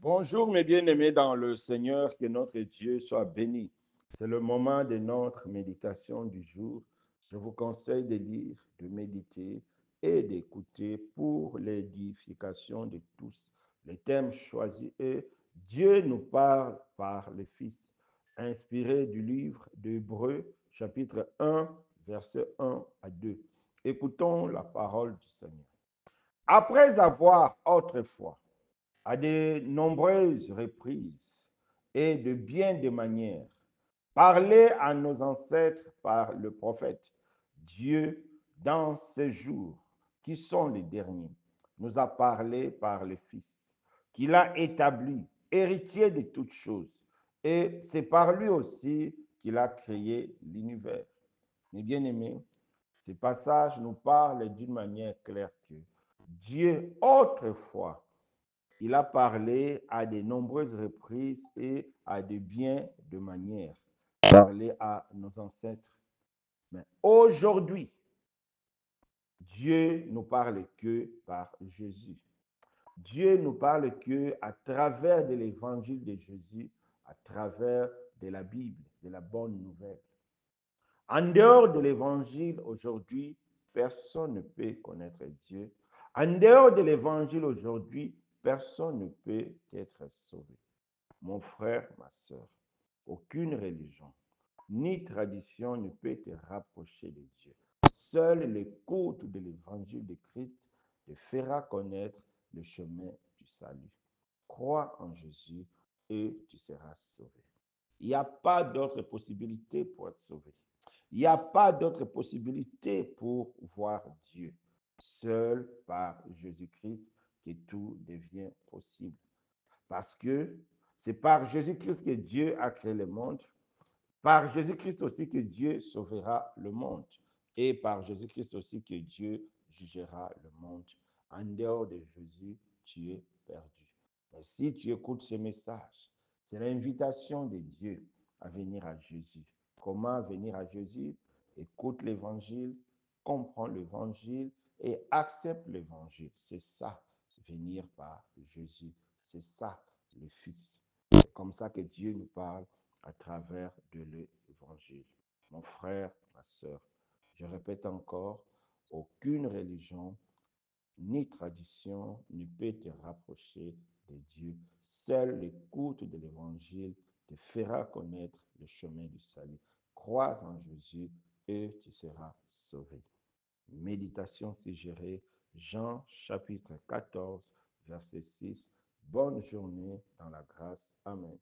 Bonjour mes bien-aimés dans le Seigneur, que notre Dieu soit béni. C'est le moment de notre méditation du jour. Je vous conseille de lire, de méditer et d'écouter pour l'édification de tous. Les thèmes choisis est Dieu nous parle par le Fils, inspiré du livre d'Hébreux, chapitre 1, versets 1 à 2. Écoutons la parole du Seigneur. Après avoir autrefois à de nombreuses reprises et de bien des manières, parlé à nos ancêtres par le prophète, Dieu, dans ces jours qui sont les derniers, nous a parlé par le Fils, qu'il a établi, héritier de toutes choses, et c'est par lui aussi qu'il a créé l'univers. Mes bien-aimés, ces passages nous parlent d'une manière claire que Dieu, autrefois, il a parlé à de nombreuses reprises et à de bien de manières, parlé à nos ancêtres. Mais aujourd'hui, Dieu nous parle que par Jésus. Dieu nous parle que à travers de l'évangile de Jésus, à travers de la Bible, de la bonne nouvelle. En dehors de l'évangile aujourd'hui, personne ne peut connaître Dieu. En dehors de l'évangile aujourd'hui, personne ne peut être sauvé. Mon frère, ma soeur, aucune religion ni tradition ne peut te rapprocher de Dieu. Seule l'écoute de l'évangile de Christ te fera connaître le chemin du salut. Crois en Jésus et tu seras sauvé. Il n'y a pas d'autre possibilité pour être sauvé. Il n'y a pas d'autre possibilité pour voir Dieu. Seul par Jésus-Christ que tout devient possible. Parce que c'est par Jésus-Christ que Dieu a créé le monde. Par Jésus-Christ aussi que Dieu sauvera le monde. Et par Jésus-Christ aussi que Dieu jugera le monde. En dehors de Jésus, tu es perdu. Mais si tu écoutes ce message, c'est l'invitation de Dieu à venir à Jésus. Comment venir à Jésus? Écoute l'évangile, comprends l'évangile et accepte l'évangile. C'est ça, venir par Jésus. C'est ça, le Fils. C'est comme ça que Dieu nous parle à travers de l'évangile. Mon frère, ma soeur, je répète encore, aucune religion ni tradition ne peut te rapprocher de Dieu. Seule l'écoute de l'évangile te fera connaître le chemin du salut. Crois en Jésus et tu seras sauvé. Méditation suggérée, Jean chapitre 14, verset 6. Bonne journée dans la grâce. Amen.